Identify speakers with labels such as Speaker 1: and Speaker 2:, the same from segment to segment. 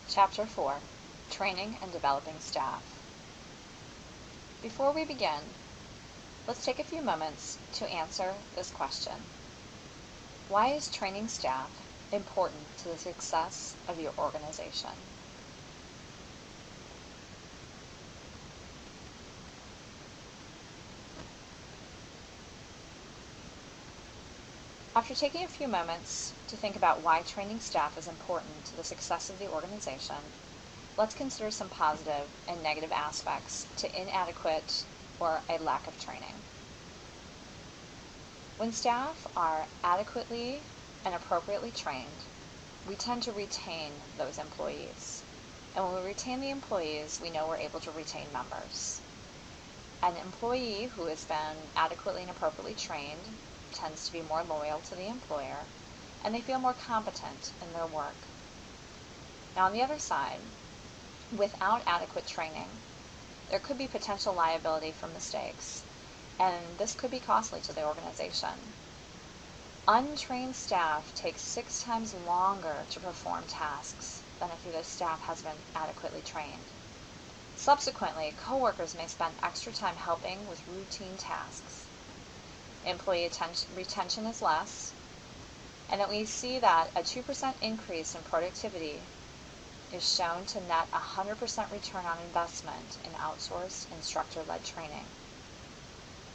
Speaker 1: Chapter 4, Training and Developing Staff. Before we begin, let's take a few moments to answer this question. Why is training staff important to the success of your organization? After taking a few moments to think about why training staff is important to the success of the organization, let's consider some positive and negative aspects to inadequate or a lack of training. When staff are adequately and appropriately trained, we tend to retain those employees. And when we retain the employees, we know we're able to retain members. An employee who has been adequately and appropriately trained tends to be more loyal to the employer, and they feel more competent in their work. Now, on the other side, without adequate training, there could be potential liability for mistakes, and this could be costly to the organization. Untrained staff take 6 times longer to perform tasks than if the staff has been adequately trained. Subsequently, coworkers may spend extra time helping with routine tasks. Employee retention is less, and that we see that a 2% increase in productivity is shown to net 100% return on investment in outsourced instructor-led training.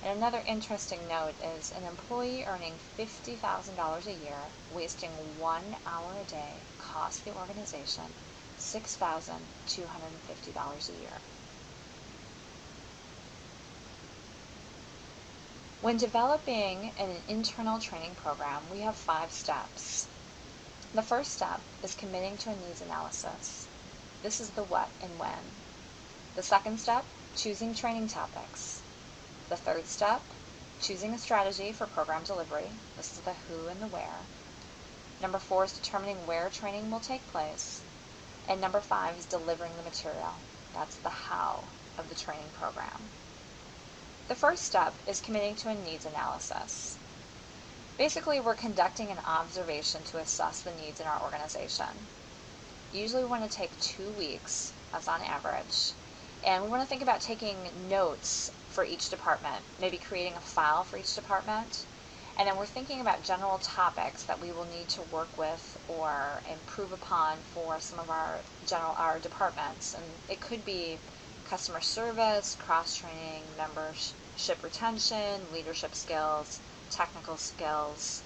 Speaker 1: And another interesting note is an employee earning $50,000 a year, wasting 1 hour a day, costs the organization $6,250 a year. When developing an internal training program, we have 5 steps. The first step is committing to a needs analysis. This is the what and when. The second step, choosing training topics. The third step, choosing a strategy for program delivery. This is the who and the where. Number 4 is determining where training will take place. And number 5 is delivering the material. That's the how of the training program. The first step is committing to a needs analysis. Basically, we're conducting an observation to assess the needs in our organization. Usually we want to take 2 weeks, that's on average, and we want to think about taking notes for each department, maybe creating a file for each department, and then we're thinking about general topics that we will need to work with or improve upon for some of our departments. And it could be customer service, cross-training, membership retention, leadership skills, technical skills.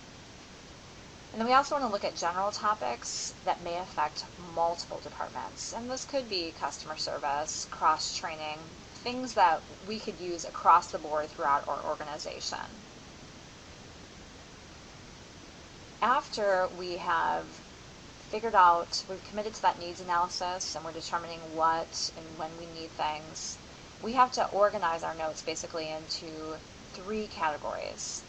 Speaker 1: And then we also want to look at general topics that may affect multiple departments. And this could be customer service, cross-training, things that we could use across the board throughout our organization. After we have we've committed to that needs analysis and we're determining what and when we need things, we have to organize our notes basically into 3 categories.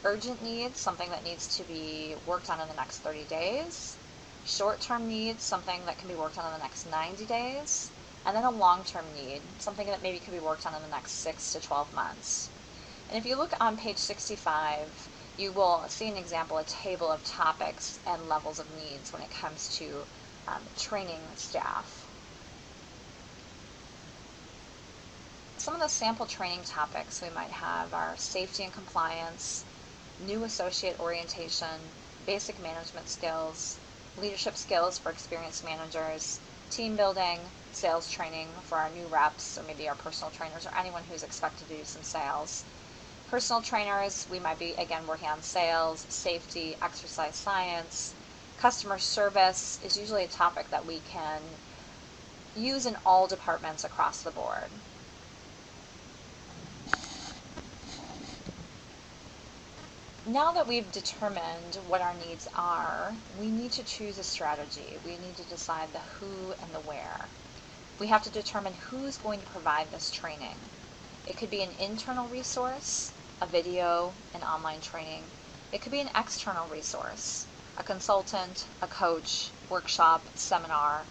Speaker 1: Urgent needs, something that needs to be worked on in the next 30 days. Short-term needs, something that can be worked on in the next 90 days. And then a long-term need, something that maybe could be worked on in the next 6 to 12 months. And if you look on page 65, you will see an example, a table of topics and levels of needs when it comes to training staff. Some of the sample training topics we might have are safety and compliance, new associate orientation, basic management skills, leadership skills for experienced managers, team building, sales training for our new reps or maybe our personal trainers or anyone who's expected to do some sales. Personal trainers, we might be, again, working on sales, safety, exercise science. Customer service is usually a topic that we can use in all departments across the board. Now that we've determined what our needs are, we need to choose a strategy. We need to decide the who and the where. We have to determine who's going to provide this training. It could be an internal resource, a video, an online training. It could be an external resource, a consultant, a coach, workshop, seminar.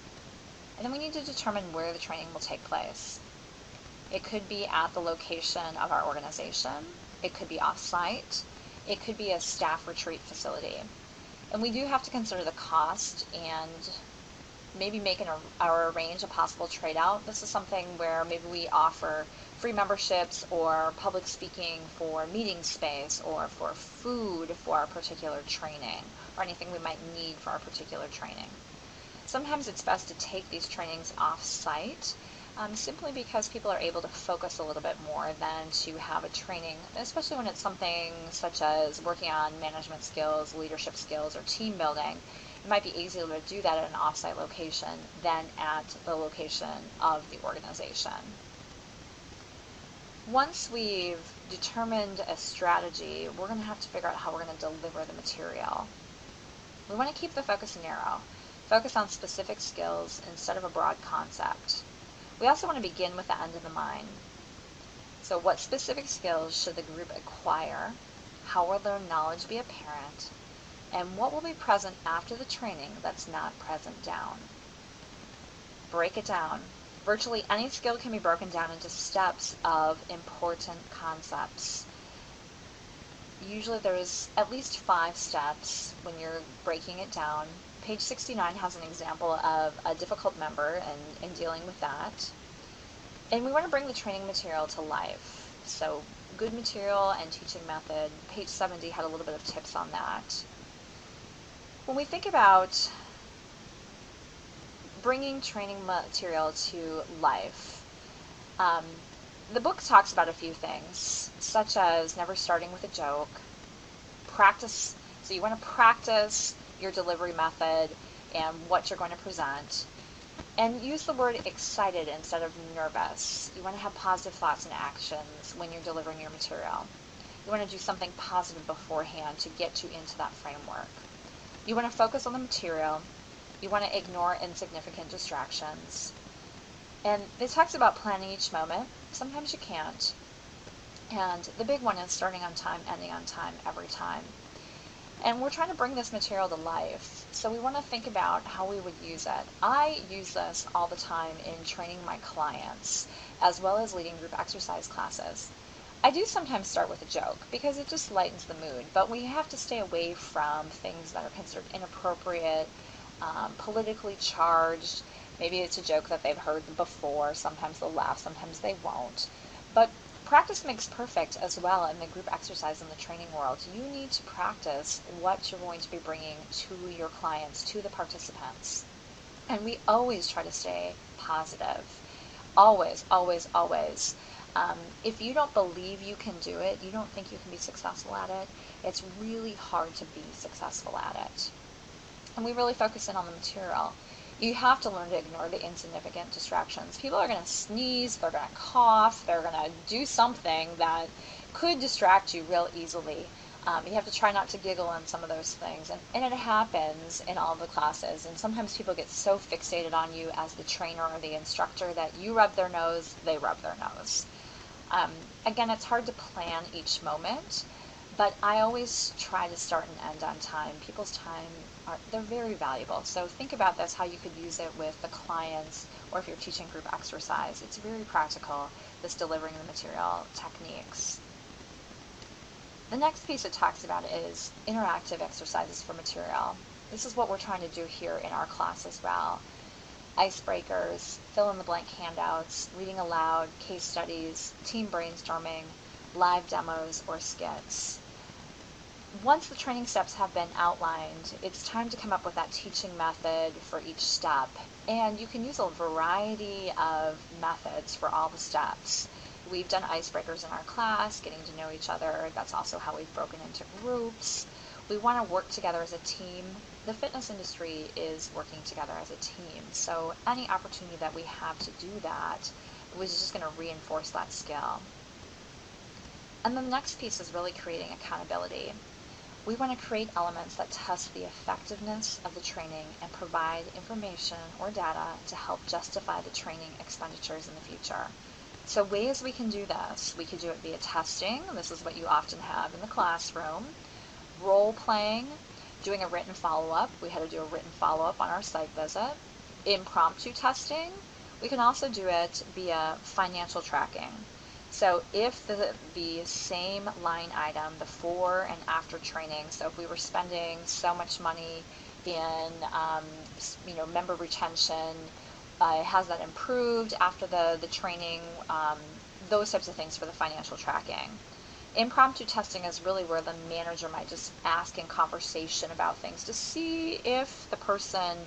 Speaker 1: And then we need to determine where the training will take place. It could be at the location of our organization. It could be off-site. It could be a staff retreat facility. And we do have to consider the cost and maybe make or arrange a possible trade out. This is something where maybe we offer free memberships or public speaking for meeting space or for food for our particular training or anything we might need for our particular training. Sometimes it's best to take these trainings off-site simply because people are able to focus a little bit more than to have a training, especially when it's something such as working on management skills, leadership skills, or team building. It might be easier to do that at an off-site location than at the location of the organization. Once we've determined a strategy, we're going to have to figure out how we're going to deliver the material. We want to keep the focus narrow. Focus on specific skills instead of a broad concept. We also want to begin with the end in mind. So what specific skills should the group acquire? How will their knowledge be apparent? And what will be present after the training that's not present down? Break it down. Virtually any skill can be broken down into steps of important concepts. Usually there's at least 5 steps when you're breaking it down. Page 69 has an example of a difficult member and dealing with that. And we want to bring the training material to life. So good material and teaching method. Page 70 had a little bit of tips on that. When we think about bringing training material to life, the book talks about a few things, such as never starting with a joke, practice. So you want to practice your delivery method and what you're going to present. And use the word excited instead of nervous. You want to have positive thoughts and actions when you're delivering your material. You want to do something positive beforehand to get you into that framework. You want to focus on the material. You want to ignore insignificant distractions. And it talks about planning each moment. Sometimes you can't. And the big one is starting on time, ending on time, every time. And we're trying to bring this material to life, so we want to think about how we would use it. I use this all the time in training my clients, as well as leading group exercise classes. I do sometimes start with a joke, because it just lightens the mood, but we have to stay away from things that are considered inappropriate, politically charged. Maybe it's a joke that they've heard before. Sometimes they'll laugh, sometimes they won't. But practice makes perfect as well in the group exercise in the training world. You need to practice what you're going to be bringing to your clients, to the participants. And we always try to stay positive. Always, always, always. If you don't believe you can do it, you don't think you can be successful at it, it's really hard to be successful at it. And we really focus in on the material. You have to learn to ignore the insignificant distractions. People are going to sneeze, they're going to cough, they're going to do something that could distract you real easily. You have to try not to giggle on some of those things. And it happens in all the classes. And sometimes people get so fixated on you as the trainer or the instructor that you rub their nose, they rub their nose. Again, it's hard to plan each moment, but I always try to start and end on time. People's time, they're very valuable. So think about this, how you could use it with the clients, or if you're teaching group exercise. It's very practical, this delivering the material techniques. The next piece it talks about is interactive exercises for material. This is what we're trying to do here in our class as well. Icebreakers, fill-in-the-blank handouts, reading aloud, case studies, team brainstorming, live demos, or skits. Once the training steps have been outlined, it's time to come up with that teaching method for each step. And you can use a variety of methods for all the steps. We've done icebreakers in our class, getting to know each other. That's also how we've broken into groups. We want to work together as a team. The fitness industry is working together as a team. So any opportunity that we have to do that was just going to reinforce that skill. And then the next piece is really creating accountability. We want to create elements that test the effectiveness of the training and provide information or data to help justify the training expenditures in the future. So ways we can do this, we could do it via testing. This is what you often have in the classroom. Role playing, doing a written follow-up. We had to do a written follow-up on our site visit. Impromptu testing. We can also do it via financial tracking. So if the same line item before and after training, so if we were spending so much money in, member retention? Has that improved after the training? Those types of things for the financial tracking. Impromptu testing is really where the manager might just ask in conversation about things to see if the person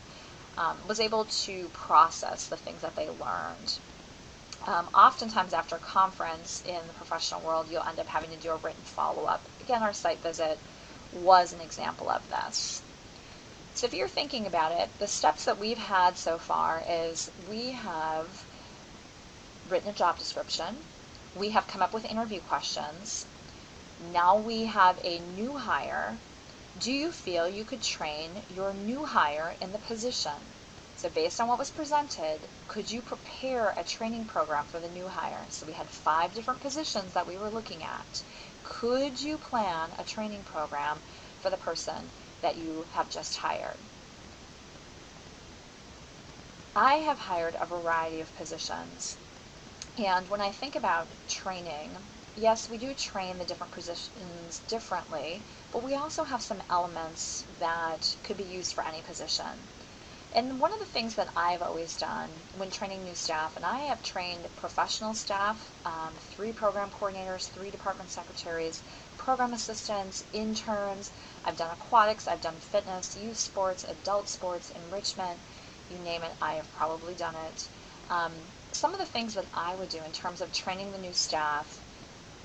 Speaker 1: was able to process the things that they learned. Oftentimes after a conference in the professional world, you'll end up having to do a written follow-up. Again, our site visit was an example of this. So if you're thinking about it, the steps that we've had so far is we have written a job description, we have come up with interview questions, now we have a new hire. Do you feel you could train your new hire in the position? So based on what was presented, could you prepare a training program for the new hire? So we had 5 different positions that we were looking at. Could you plan a training program for the person that you have just hired? I have hired a variety of positions. And when I think about training, yes, we do train the different positions differently, but we also have some elements that could be used for any position. And one of the things that I've always done when training new staff, and I have trained professional staff, 3 program coordinators, 3 department secretaries, program assistants, interns, I've done aquatics, I've done fitness, youth sports, adult sports, enrichment, you name it, I have probably done it. Some of the things that I would do in terms of training the new staff,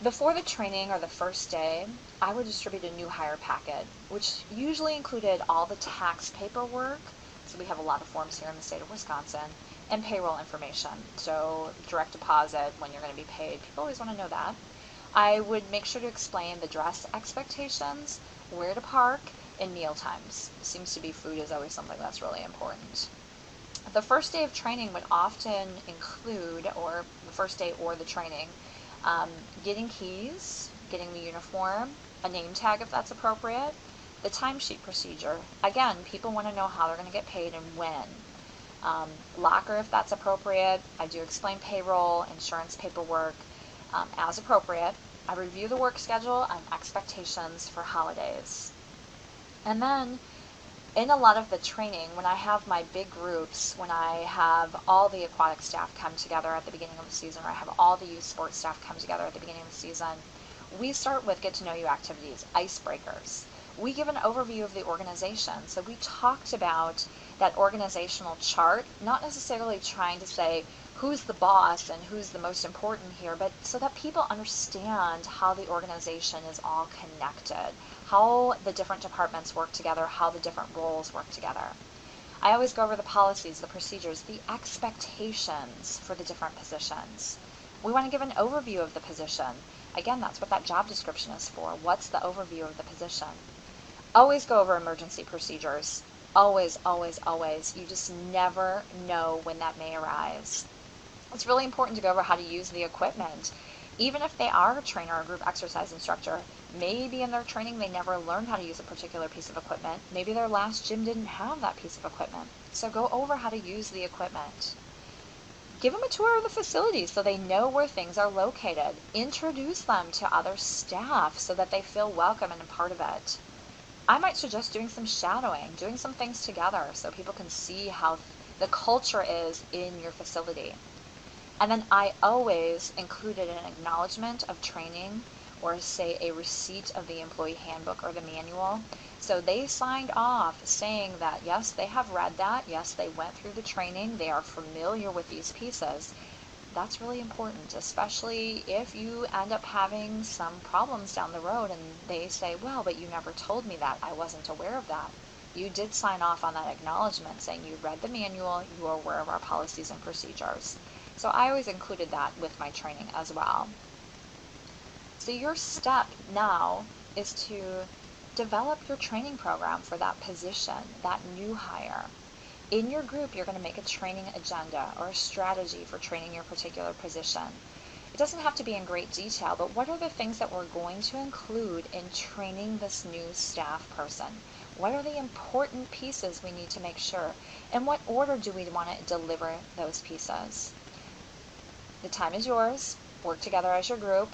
Speaker 1: before the training or the first day, I would distribute a new hire packet, which usually included all the tax paperwork. So we have a lot of forms here in the state of Wisconsin, and payroll information. So direct deposit, when you're going to be paid. People always want to know that. I would make sure to explain the dress expectations, where to park, and meal times. It seems to be food is always something that's really important. The first day of training would often include, or the first day or the training, getting keys, getting the uniform, a name tag if that's appropriate, the timesheet procedure. Again, people want to know how they're going to get paid and when. Locker if that's appropriate. I do explain payroll, insurance paperwork as appropriate. I review the work schedule and expectations for holidays. And then in a lot of the training, when I have my big groups, when I have all the aquatic staff come together at the beginning of the season, or I have all the youth sports staff come together at the beginning of the season, we start with get to know you activities, icebreakers. We give an overview of the organization. So we talked about that organizational chart, not necessarily trying to say who's the boss and who's the most important here, but so that people understand how the organization is all connected, how the different departments work together, how the different roles work together. I always go over the policies, the procedures, the expectations for the different positions. We want to give an overview of the position. Again, that's what that job description is for. What's the overview of the position? Always go over emergency procedures. Always, always, always. You just never know when that may arise. It's really important to go over how to use the equipment. Even if they are a trainer or a group exercise instructor, maybe in their training they never learned how to use a particular piece of equipment. Maybe their last gym didn't have that piece of equipment. So go over how to use the equipment. Give them a tour of the facility so they know where things are located. Introduce them to other staff so that they feel welcome and a part of it. I might suggest doing some shadowing, doing some things together so people can see how the culture is in your facility. And then I always included an acknowledgement of training, or say a receipt of the employee handbook or the manual. So they signed off saying that yes, they have read that, yes, they went through the training, they are familiar with these pieces. That's really important, especially if you end up having some problems down the road and they say, well, but you never told me that, I wasn't aware of that. You did sign off on that acknowledgement saying you read the manual, you are aware of our policies and procedures. So I always included that with my training as well. So your step now is to develop your training program for that position, that new hire. In your group, you're going to make a training agenda or a strategy for training your particular position. It doesn't have to be in great detail, but what are the things that we're going to include in training this new staff person? What are the important pieces we need to make sure? In what order do we want to deliver those pieces? The time is yours. Work together as your group.